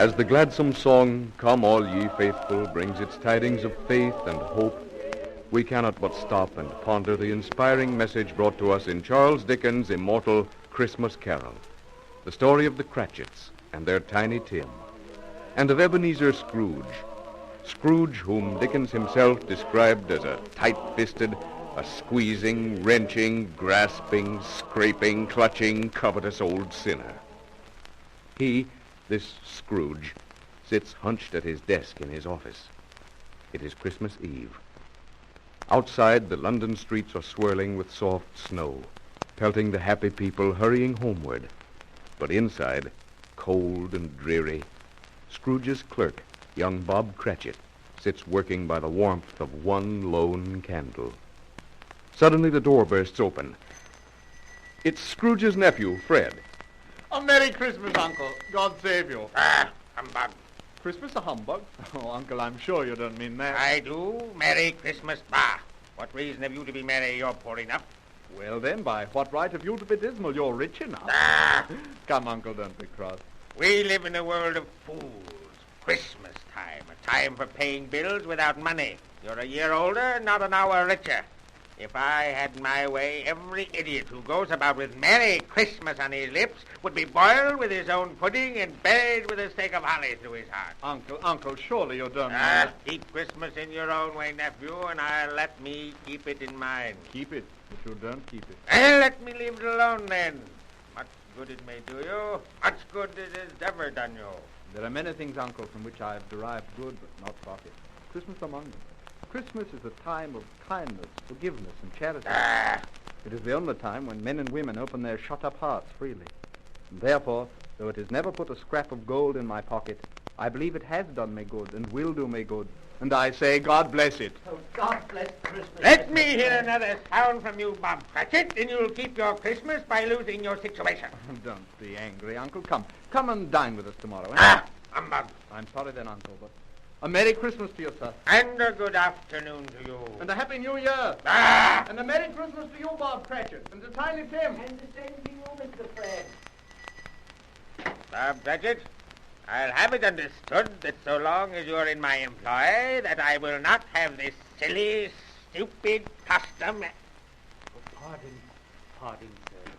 As the gladsome song, "Come all ye faithful," brings its tidings of faith and hope, we cannot but stop and ponder the inspiring message brought to us in Charles Dickens' immortal Christmas Carol, the story of the Cratchits and their Tiny Tim, and of Ebenezer Scrooge, whom Dickens himself described as a tight-fisted, a squeezing, wrenching, grasping, scraping, clutching, covetous old sinner. He, this Scrooge, sits hunched at his desk in his office. It is Christmas Eve. Outside, the London streets are swirling with soft snow, pelting the happy people hurrying homeward. But inside, cold and dreary, Scrooge's clerk, young Bob Cratchit, sits working by the warmth of one lone candle. Suddenly, the door bursts open. It's Scrooge's nephew, Fred. A Merry Christmas, Uncle. God save you. Humbug. Christmas a humbug? Oh, Uncle, I'm sure you don't mean that. I do. Merry Christmas, bah. What reason have you to be merry? You're poor enough. Well, then, by what right have you to be dismal? You're rich enough. Come, Uncle, don't be cross. We live in a world of fools. Christmas time, a time for paying bills without money. You're a year older, not an hour richer. If I had my way, every idiot who goes about with Merry Christmas on his lips would be boiled with his own pudding and buried with a stake of holly through his heart. Uncle, surely you don't know. Keep Christmas in your own way, nephew, and I'll let me keep it in mine. Keep it, but you don't keep it. Let me leave it alone, then. Much good it may do you, much good it has ever done you. There are many things, Uncle, from which I have derived good but not profit. Christmas among them. Christmas is a time of kindness, forgiveness, and charity. It is the only time when men and women open their shut-up hearts freely. And therefore, though it has never put a scrap of gold in my pocket, I believe it has done me good and will do me good. And I say, God bless it. Oh, God bless Christmas. Let me hear another sound from you, Bob Cratchit, and you'll keep your Christmas by losing your situation. Don't be angry, Uncle. Come and dine with us tomorrow. Eh? Humbug. I'm sorry then, Uncle, but a Merry Christmas to you, sir. And a good afternoon to you. And a Happy New Year. And a Merry Christmas to you, Bob Cratchit. And to Tiny Tim. And the same to you, Mr. Fred. Bob Cratchit, I'll have it understood that so long as you're in my employ, that I will not have this silly, stupid custom. Oh, pardon, sir.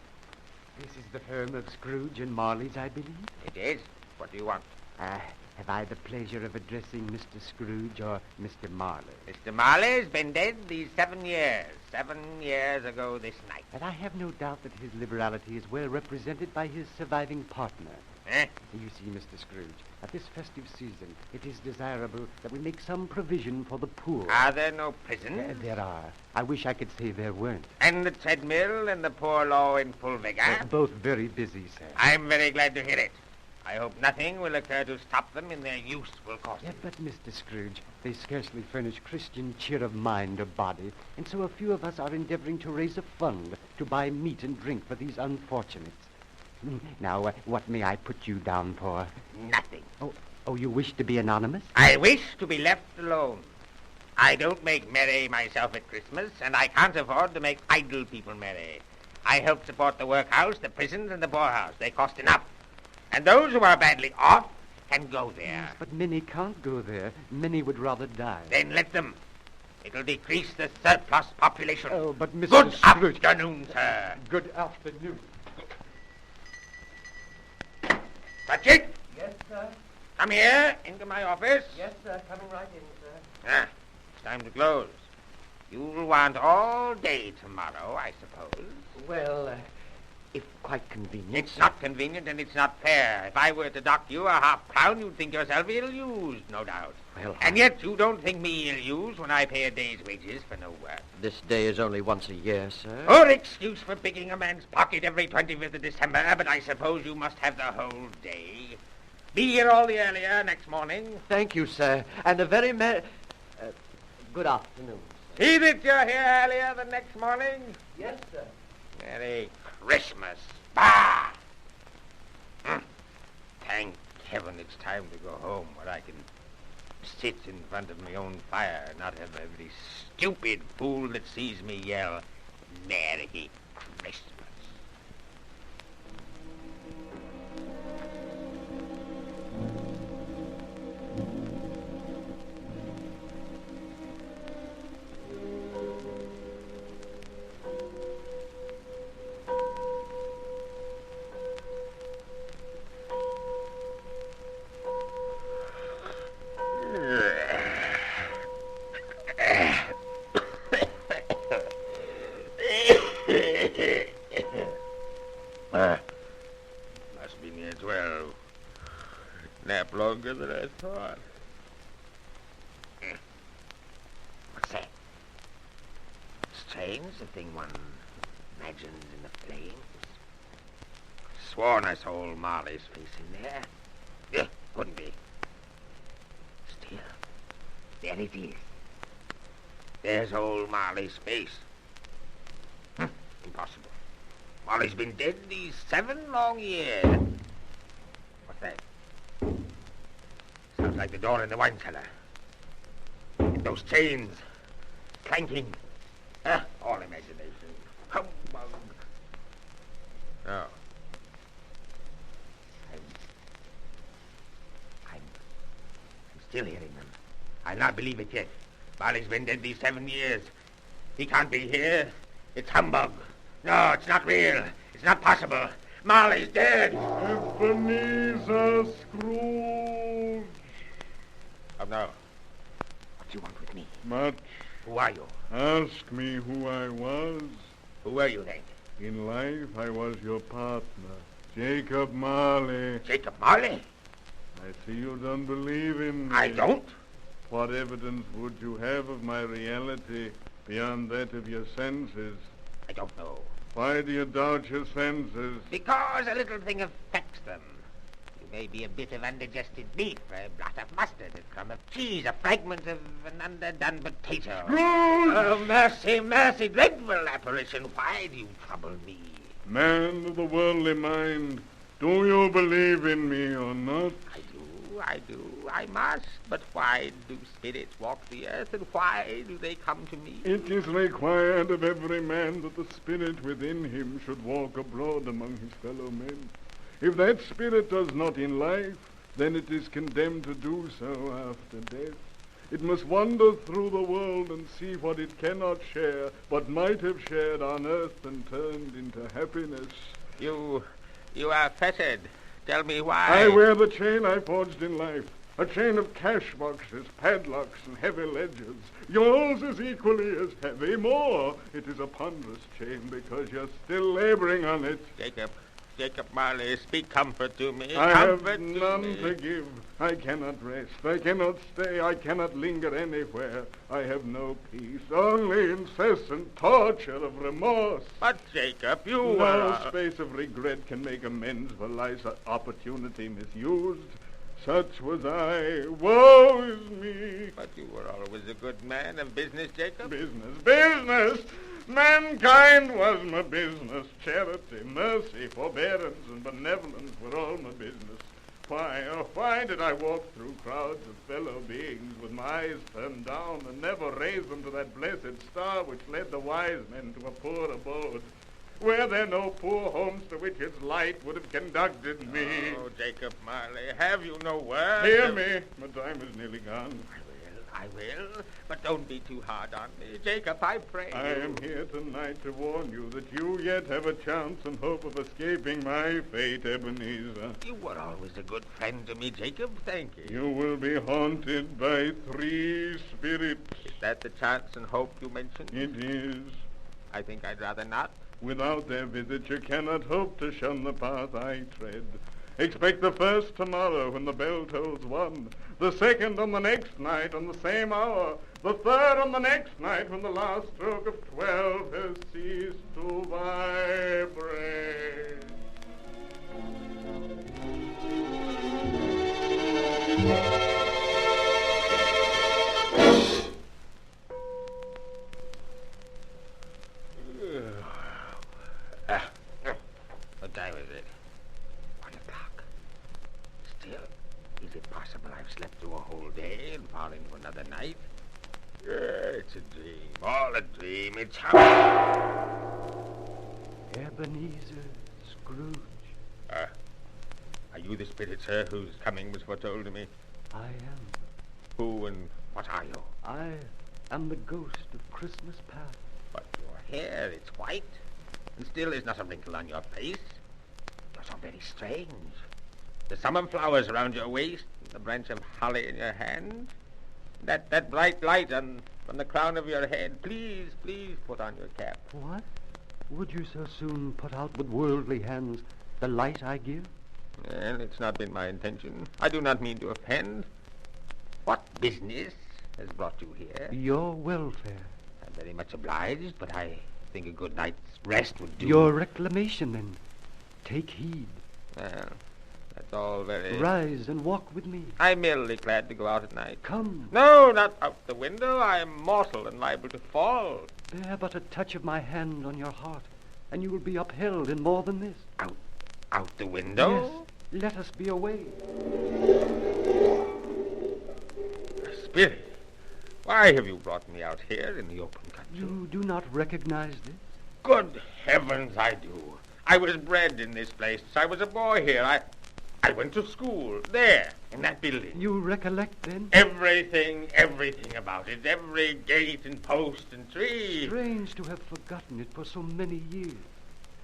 This is the firm of Scrooge and Marley's, I believe? It is. What do you want? Have I the pleasure of addressing Mr. Scrooge or Mr. Marley? Mr. Marley's been dead these 7 years. 7 years ago this night. And I have no doubt that his liberality is well represented by his surviving partner. You see, Mr. Scrooge, at this festive season, it is desirable that we make some provision for the poor. Are there no prisons? There are. I wish I could say there weren't. And the treadmill and the poor law in full vigor? Both very busy, sir. I'm very glad to hear it. I hope nothing will occur to stop them in their useful course. But, Mr. Scrooge, they scarcely furnish Christian cheer of mind or body, and so a few of us are endeavoring to raise a fund to buy meat and drink for these unfortunates. Now, what may I put you down for? Nothing. Oh, you wish to be anonymous? I wish to be left alone. I don't make merry myself at Christmas, and I can't afford to make idle people merry. I help support the workhouse, the prisons, and the poorhouse. They cost enough. And those who are badly off can go there. Yes, but many can't go there. Many would rather die. Then let them. It'll decrease the surplus population. Oh, but Mr. Good Scrooge... afternoon, sir. Good afternoon. Cratchit, Yes, sir. come here into my office. Yes, sir. Coming right in, sir. It's time to close. You'll want all day tomorrow, I suppose. Well, if quite convenient. It's not convenient and it's not fair. If I were to dock you a half-crown, you'd think yourself ill-used, no doubt. Well, And yet you don't think me ill-used when I pay a day's wages for no work. This day is only once a year, sir. Or excuse for picking a man's pocket every 25th of December, but I suppose you must have the whole day. Be here all the earlier next morning. Thank you, sir. And a very good afternoon. See that you're here earlier the next morning. Yes, sir. Merry Christmas. Bah! Thank heaven it's time to go home where I can sit in front of my own fire and not have every stupid fool that sees me yell, Merry Christmas. 12. Nap longer than I thought. What's that? Strange, the thing one imagines in the flames. Sworn I saw old Marley's face in there. Yeah, couldn't be. Still, there it is. There's old Marley's face. Impossible. Marley's been dead these 7 long years. What's that? Sounds like the door in the wine cellar. And those chains. Clanking. All imagination. Humbug. No. I'm still hearing them. I'll not believe it yet. Marley's been dead these 7 years. He can't be here. It's humbug. No, it's not real. It's not possible. Marley's dead. Ebenezer Scrooge. Oh, no. What do you want with me? Much. Who are you? Ask me who I was. Who were you then? In life, I was your partner, Jacob Marley. Jacob Marley? I see you don't believe in me. I don't. What evidence would you have of my reality beyond that of your senses? I don't know. Why do you doubt your senses? Because a little thing affects them. You may be a bit of undigested beef, a blot of mustard, a crumb of cheese, a fragment of an underdone potato. Scrooge! Oh, mercy, mercy, dreadful apparition. Why do you trouble me? Man of the worldly mind, do you believe in me or not? I do, I must. But why do spirits walk the earth, and why do they come to me? It is required of every man that the spirit within him should walk abroad among his fellow men. If that spirit does not in life, then it is condemned to do so after death. It must wander through the world and see what it cannot share, but might have shared on earth and turned into happiness. You are fettered. Tell me why. I wear the chain I forged in life, a chain of cash boxes, padlocks, and heavy ledgers. Yours is equally as heavy, more. It is a ponderous chain because you're still laboring on it. Jacob Marley, speak comfort to me. I have Comfort none me. to give. I cannot rest. I cannot stay. I cannot linger anywhere. I have no peace, only incessant torture of remorse. But, Jacob, you No were... space of regret can make amends for life's opportunity misused. Such was I. Woe is me. But you were always a good man of business, Jacob. Business. Mankind was my business. Charity, mercy, forbearance, and benevolence were all my business. Why did I walk through crowds of fellow beings with my eyes turned down and never raise them to that blessed star which led the wise men to a poor abode? Were there no poor homes to which its light would have conducted me? Oh, Jacob Marley, have you no word? Hear me. My time is nearly gone. I will, but don't be too hard on me. Jacob, I pray I am here tonight to warn you that you yet have a chance and hope of escaping my fate, Ebenezer. You were always a good friend to me, Jacob. Thank you. You will be haunted by 3 spirits. Is that the chance and hope you mentioned? It is. I think I'd rather not. Without their visit, you cannot hope to shun the path I tread. Expect the first tomorrow when the bell tolls 1, the second on the next night on the same hour, the third on the next night when the last stroke of 12 has ceased to vibrate. What time is it? 1 o'clock. Still, is it possible I've slept through a whole day and fallen into another night? It's a dream. All a dream. It's Ebenezer Scrooge. Are you the spirit, sir, whose coming was foretold to me? I am. Who and what are you? I am the ghost of Christmas past. But your hair, it's white, and still there's not a wrinkle on your face. You're so very strange. The summer flowers around your waist, and the branch of holly in your hand, that bright light from the crown of your head. Please put on your cap. What? Would you so soon put out with worldly hands the light I give? Well, it's not been my intention. I do not mean to offend. What business has brought you here? Your welfare. I'm very much obliged, but I think a good night's rest would do. Your reclamation, then. Take heed. Well, that's all very... Rise and walk with me. I'm merely glad to go out at night. Come. No, not out the window. I am mortal and liable to fall. Bear but a touch of my hand on your heart, and you will be upheld in more than this. Out the window? Yes. Let us be away. Spirit, why have you brought me out here in the open country? You do not recognize this? Good heavens, I do. I was bred in this place. I was a boy here. I went to school there, in that building. You recollect, then? Everything about it. Every gate and post and tree. Strange to have forgotten it for so many years.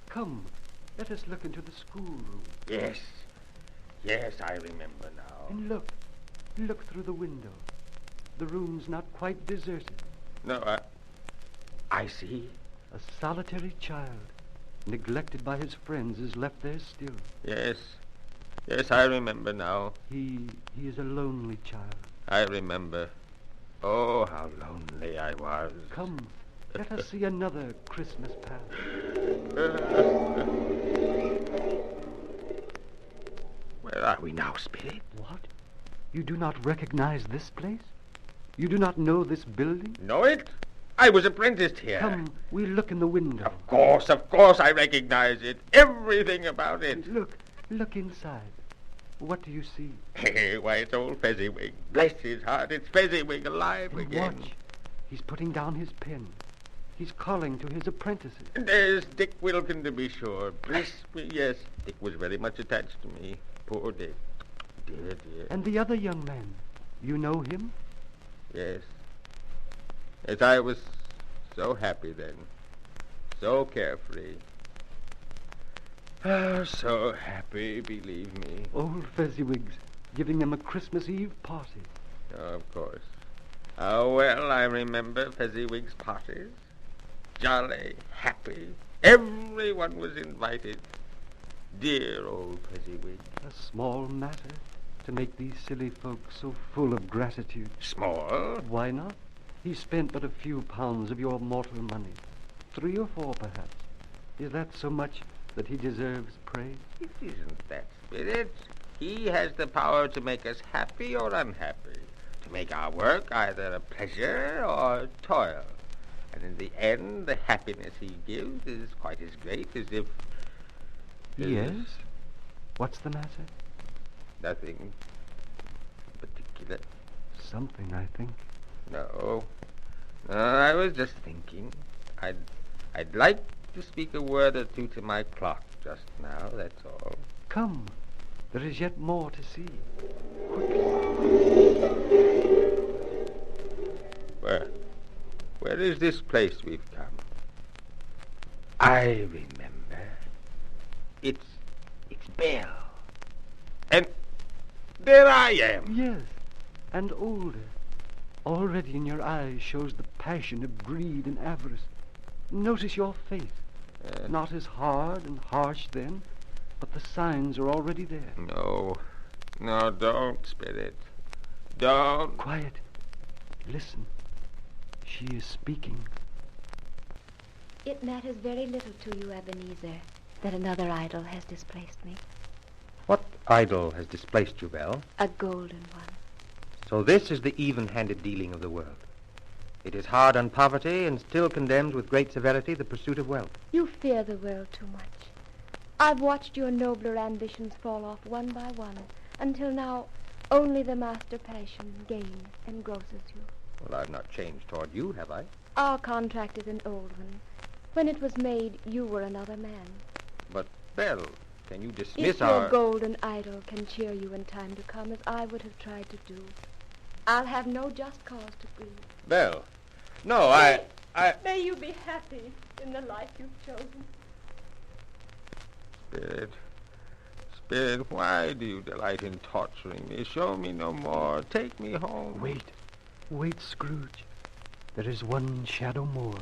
Come, let us look into the schoolroom. Yes, I remember now. And look through the window. The room's not quite deserted. No, I see. A solitary child, neglected by his friends, is left there still. Yes, I remember now. He is a lonely child. I remember. Oh, how lonely I was. Come, let us see another Christmas past. Where are we now, Spirit? What? You do not recognize this place? You do not know this building? Know it? I was apprenticed here. Come, we look in the window. Of course I recognize it. Everything about it. Look inside. What do you see? Why, it's old Fezziwig. Bless his heart, it's Fezziwig alive And again. watch. He's putting down his pen. He's calling to his apprentices. And there's Dick Wilkin, to be sure. Bless me, yes. Dick was very much attached to me. Poor Dick. Dear. And the other young man. You know him? Yes. Yes, I was so happy then. So carefree. So happy, believe me. Old Fezziwigs, giving them a Christmas Eve party. Oh, of course. How well I remember Fezziwig's parties. Jolly, happy. Everyone was invited. Dear old Fezziwig. A small matter to make these silly folks so full of gratitude. Small? Why not? He spent but a few pounds of your mortal money. 3 or 4, perhaps. Is that so much that he deserves praise? It isn't that, Spirit. He has the power to make us happy or unhappy, to make our work either a pleasure or toil. And in the end, the happiness he gives is quite as great as if... Yes? What's the matter? Nothing particular. Something, I think. No, I was just thinking. I'd like to speak a word or two to my clock just now, that's all. Come. There is yet more to see. Where is this place we've come? I remember. It's Belle. And there I am. Yes, and older. Already in your eyes shows the passion of greed and avarice. Notice your face. Not as hard and harsh then, but the signs are already there. No, don't, Spirit. Don't. Quiet. Listen. She is speaking. It matters very little to you, Ebenezer, that another idol has displaced me. What idol has displaced you, Belle? A golden one. So this is the even-handed dealing of the world. It is hard on poverty and still condemns with great severity the pursuit of wealth. You fear the world too much. I've watched your nobler ambitions fall off one by one, until now only the master passion gains and grosses you. Well, I've not changed toward you, have I? Our contract is an old one. When it was made, you were another man. But, Belle, can you dismiss If our... your golden idol can cheer you in time to come, as I would have tried to do, I'll have no just cause to grieve. Belle. No, I... May you be happy in the life you've chosen. Spirit, why do you delight in torturing me? Show me no more. Take me home. Wait, Scrooge. There is one shadow more.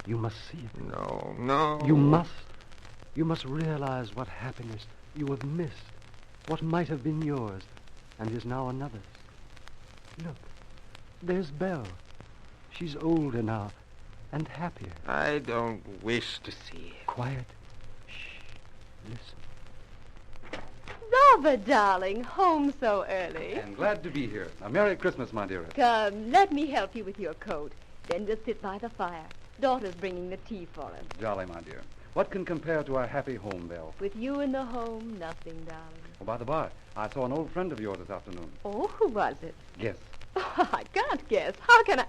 You must see it. No. You must realize what happiness you have missed what might have been yours and is now another's. Look, there's Belle. She's older now and happier. I don't wish to see it. Quiet. Shh. Listen. Robert, darling, home so early. And glad to be here. A Merry Christmas, my dearest. Come, let me help you with your coat. Then just sit by the fire. Daughter's bringing the tea for us. Jolly, my dear. What can compare to our happy home, Belle? With you in the home, nothing, darling. Oh, by the by, I saw an old friend of yours this afternoon. Oh, who was it? Guess. Oh, I can't guess. How can I?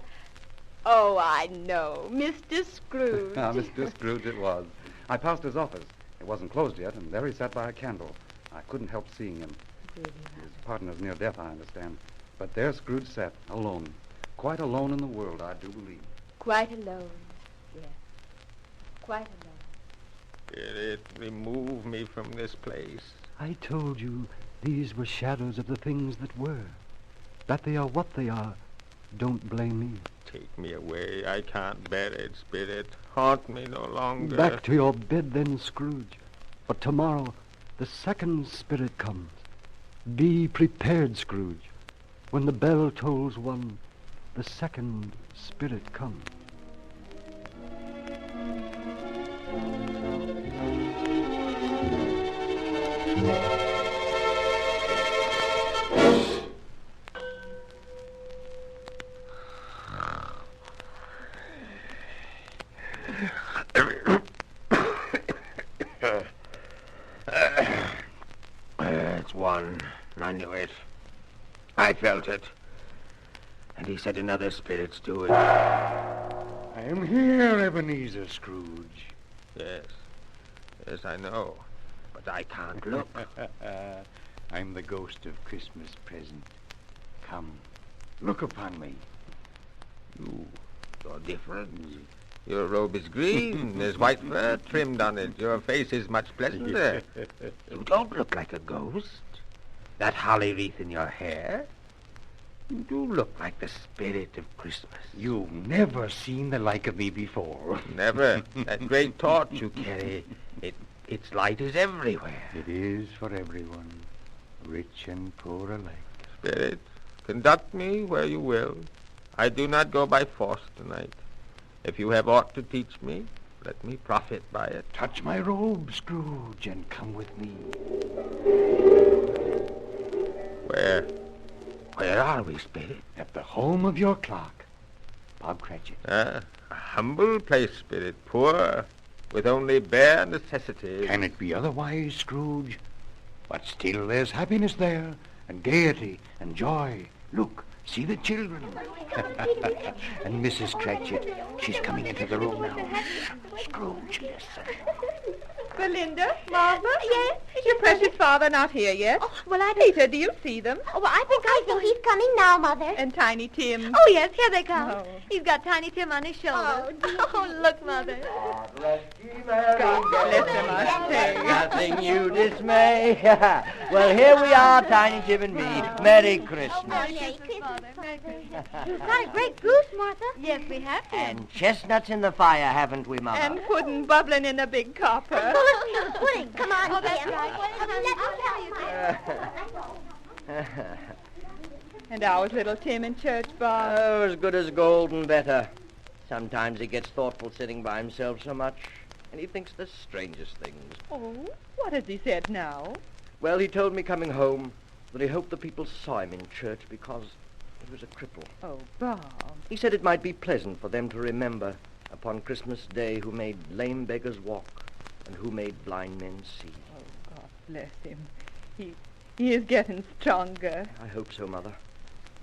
Oh, I know. Mr. Scrooge. Mr. Scrooge it was. I passed his office. It wasn't closed yet, and there he sat by a candle. I couldn't help seeing him. Really, His partner's near death, I understand. But there Scrooge sat, alone. Quite alone in the world, I do believe. Quite alone. Yes. Quite alone. Spirit, remove me from this place. I told you these were shadows of the things that were. That they are what they are. Don't blame me. Take me away. I can't bear it, Spirit. Haunt me no longer. Back to your bed then, Scrooge. For tomorrow, the second spirit comes. Be prepared, Scrooge. When the bell tolls one, the second spirit comes. It's one. I knew it. I felt it. And he said another spirit's do it. I am here, Ebenezer Scrooge. Yes. Yes, I know. But I can't look. I'm the ghost of Christmas present. Come, look upon me. You're different. Your robe is green. There's white fur trimmed on it. Your face is much pleasanter. You don't look like a ghost. That holly wreath in your hair. You do look like the spirit of Christmas. You've never seen the like of me before. Never. That great torch you carry, its light is everywhere. It is for everyone, rich and poor alike. Spirit, conduct me where you will. I do not go by force tonight. If you have aught to teach me, let me profit by it. Touch my robe, Scrooge, and come with me. Where are we, Spirit? At the home of your clerk, Bob Cratchit. A humble place, Spirit, poor, with only bare necessities. Can it be otherwise, Scrooge? But still there's happiness there, and gaiety, and joy. Look, see the children. And Mrs. Cratchit, she's coming into the room now. Scrooge, listen. Belinda, Martha? Yes? Is your precious father not here yet? Oh, well, I don't... Peter, do you see them? Oh, well, I think he's coming now, Mother. And Tiny Tim? Oh, yes, here they come. Oh. He's got Tiny Tim on his shoulder. Oh, look, Mother. God bless them, I say. Nothing you dismay. Well, here we are, Tiny Tim and me. Merry Christmas. Merry Christmas, Mother. We've got a great goose, Martha. Yes, we have, Tim. And chestnuts in the fire, haven't we, Mother? And pudding bubbling in a big copper. Pudding, come on, Oh, that's Tim. right. Let me tell you. And ours little Tim in church, Bob. Oh, as good as gold and better. Sometimes he gets thoughtful sitting by himself so much, and he thinks the strangest things. Oh, what has he said now? Well, he told me coming home that he hoped the people saw him in church because he was a cripple. Oh, Bob. He said it might be pleasant for them to remember upon Christmas Day who made lame beggars walk and who made blind men see. Oh, God bless him. He is getting stronger. I hope so, Mother.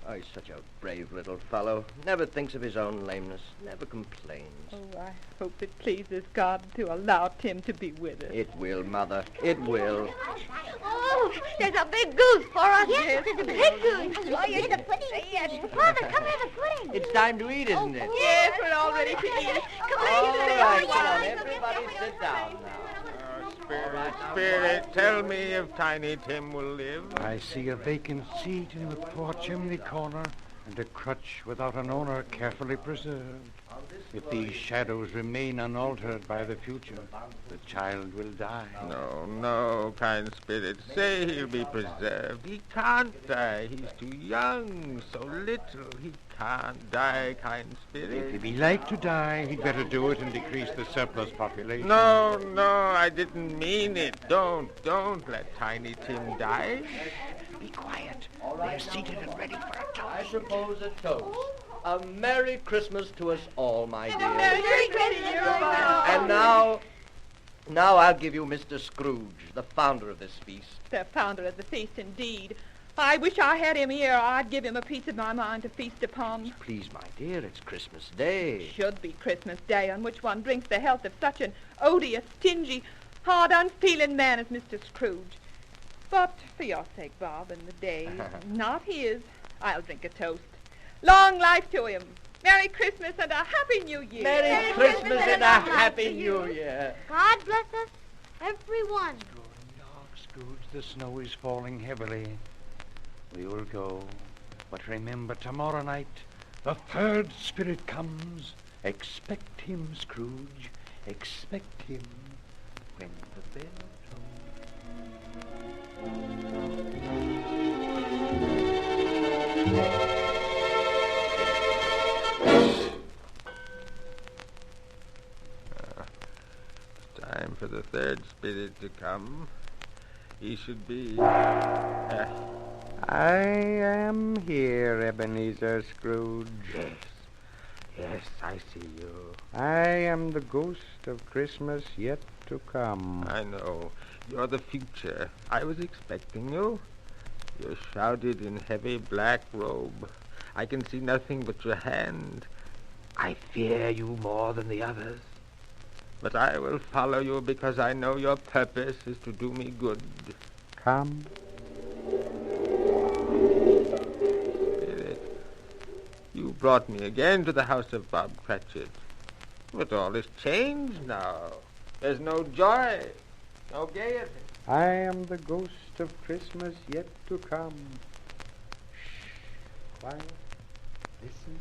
Oh, he's such a brave little fellow. Never thinks of his own lameness. Never complains. Oh, I hope it pleases God to allow Tim to be with us. It will, Mother. It will. Oh, there's a big goose for us. Yes, There's a big goose. Oh, here's the pudding. Yes. Father, come have the pudding. It's time to eat, isn't it? Yes, we're all ready to eat. Come All on, right, come on. Everybody sit down now. Spirit, tell me if Tiny Tim will live. I see a vacant seat in the poor chimney corner, and a crutch without an owner carefully preserved. If these shadows remain unaltered by the future, the child will die. No, no, kind spirit. Say he'll be preserved. He can't die. He's too young, so little. He can't die, kind spirit. If he like to die, he'd better do it and decrease the surplus population. No, no, I didn't mean it. Don't let Tiny Tim die. Be quiet. They're seated and ready for a toast. I propose a toast. A Merry Christmas to us all, my dear. Merry Christmas. And now I'll give you Mr. Scrooge, the founder of this feast. The founder of the feast, indeed. I wish I had him here. I'd give him a piece of my mind to feast upon. Please, my dear, it's Christmas Day. Should be Christmas Day, on which one drinks the health of such an odious, stingy, hard, unfeeling man as Mr. Scrooge. But for your sake, Bob, and the day, not his, I'll drink a toast. Long life to him. Merry Christmas and a Happy New Year. Merry Christmas and a Happy New Year. God bless us, everyone. Scrooge, the snow is falling heavily. We will go. But remember, tomorrow night, the third spirit comes. Expect him, Scrooge. Expect him when the bell Time for the third spirit to come. He should be... I am here, Ebenezer Scrooge. Yes, I see you. I am the ghost of Christmas yet to come. I know. You're the future. I was expecting you. You're shrouded in heavy black robe. I can see nothing but your hand. I fear you more than the others. But I will follow you because I know your purpose is to do me good. Come. Spirit, you brought me again to the house of Bob Cratchit. But all is changed now. There's no joy, no gaiety. I am the ghost of Christmas yet to come. Shh. Quiet. Listen.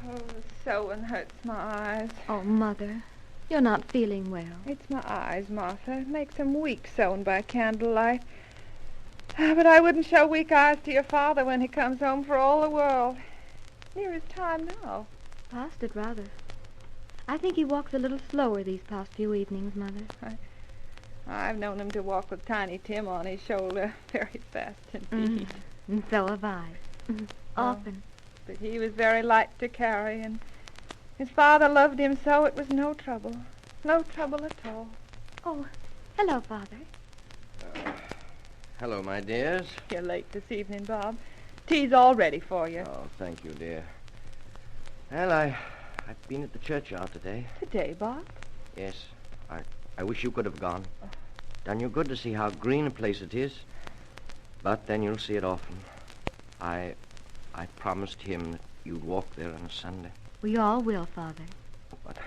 Oh, the sewing hurts my eyes. Oh, Mother, you're not feeling well. It's my eyes, Martha. It makes them weak sewing by candlelight. But I wouldn't show weak eyes to your father when he comes home for all the world. Near his time now. Past it, rather. I think he walks a little slower these past few evenings, Mother. I've known him to walk with Tiny Tim on his shoulder very fast indeed. And so have I. Often. But he was very light to carry, and his father loved him so it was no trouble. No trouble at all. Oh, hello, Father. Hello, my dears. You're late this evening, Bob. Tea's all ready for you. Oh, thank you, dear. Well, I've been at the churchyard today. Today, Bob? Yes. I wish you could have gone. Done you good to see how green a place it is. But then you'll see it often. I promised him that you'd walk there on a Sunday. We all will, Father. But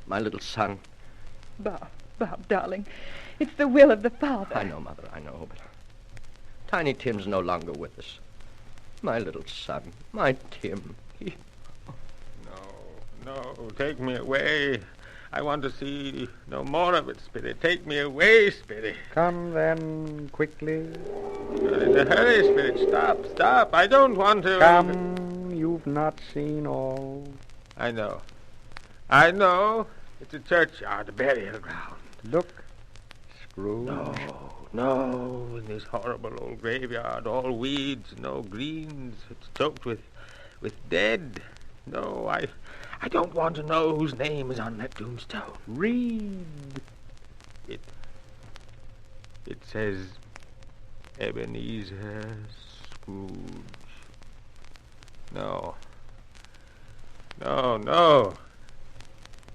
my little son... Bob, darling, it's the will of the Father. I know, Mother, I know, but Tiny Tim's no longer with us. My little son, my Tim, he... No, take me away. I want to see no more of it, Spirit. Take me away, Spirit. Come then, quickly. You're in a hurry, Spirit. Stop. I don't want to... Come, you've not seen all. I know. It's a churchyard, a burial ground. Look, Scrooge. No, in this horrible old graveyard, all weeds, no greens. It's choked with dead. No, I don't want to know whose name is on that tombstone. Read. It says Ebenezer Scrooge. No.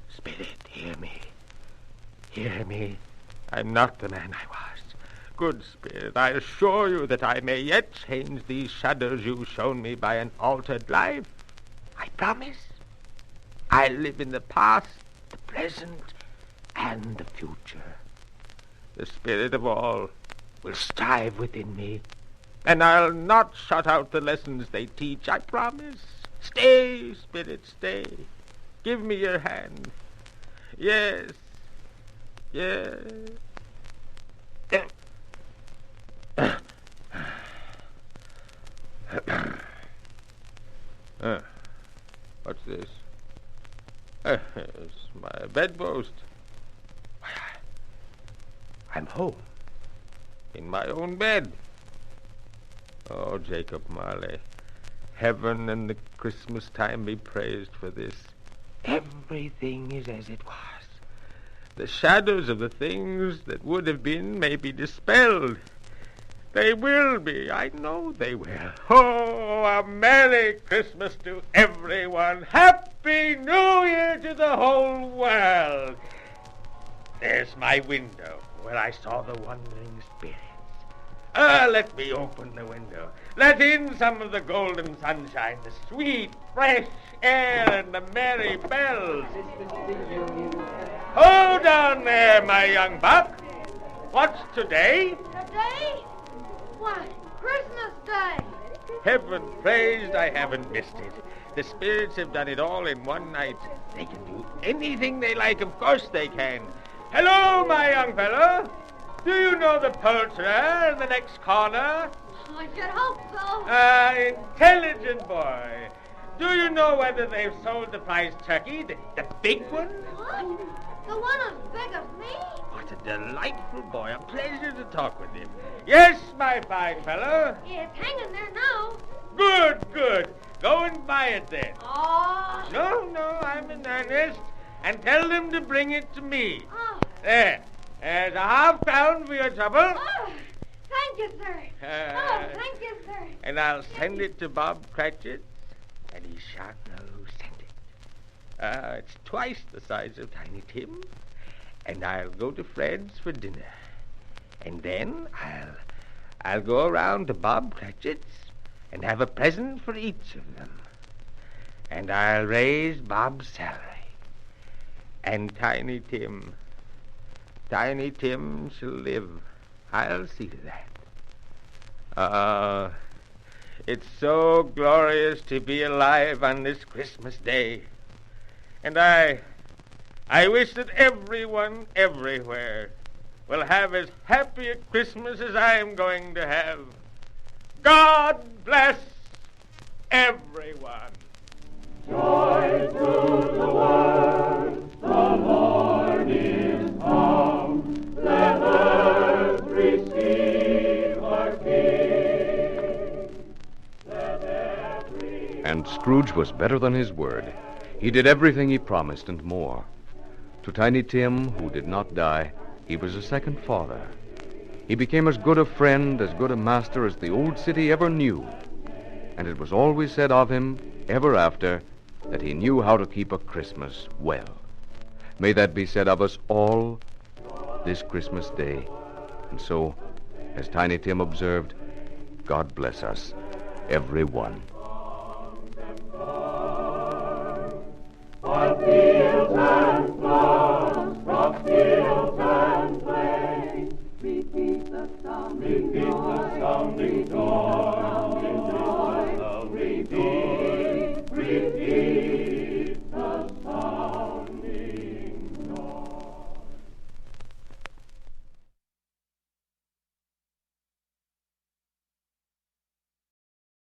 Spirit, hear me. I'm not the man I was. Good Spirit, I assure you that I may yet change these shadows you've shown me by an altered life. I promise. I live in the past, the present, and the future. The spirit of all will strive within me, and I'll not shut out the lessons they teach, I promise. Stay, Spirit, stay. Give me your hand. Yes. Yes. What's this? It's my bedpost. I'm home. In my own bed. Oh, Jacob Marley, heaven and the Christmas time be praised for this. Everything is as it was. The shadows of the things that would have been may be dispelled. They will be. I know they will. Oh, a Merry Christmas to everyone. Happy New Year to the whole world. There's my window where I saw the wandering spirits. Let me open the window. Let in some of the golden sunshine, the sweet, fresh air, and the merry bells. Hold down there, my young buck. What's today? Today? Why, Christmas Day. Heaven praised I haven't missed it. The spirits have done it all in one night. They can do anything they like. Of course they can. Hello, my young fellow. Do you know the poulterer in the next corner? I should hope so. Intelligent boy. Do you know whether they've sold the prize turkey, the big one? What? The one as big as me? What a delightful boy. A pleasure to talk with him. Yes, my fine fellow. Yeah, it's hanging there now. Good, good. Go and buy it then. Oh. No, I'm in earnest. And tell them to bring it to me. Oh. There. There's a £0.50 for your trouble. Oh, thank you, sir. Thank you, sir. And I'll send it to Bob Cratchit, and he shan't know who sent it. It's twice the size of Tiny Tim, and I'll go to Fred's for dinner. And then I'll go around to Bob Cratchit's and have a present for each of them. And I'll raise Bob's salary. And Tiny Tim shall live. I'll see to that. It's so glorious to be alive on this Christmas day. And I wish that everyone everywhere will have as happy a Christmas as I am going to have. God bless everyone. Joy to the world, the Lord is come. Let earth receive her King. And Scrooge was better than his word. He did everything he promised and more. To Tiny Tim, who did not die, he was a second father. He became as good a friend, as good a master as the old city ever knew. And it was always said of him, ever after, that he knew how to keep a Christmas well. May that be said of us all this Christmas day. And so, as Tiny Tim observed, God bless us, every one. While fields and flowers, cross fields and plain, repeat the sounding noise.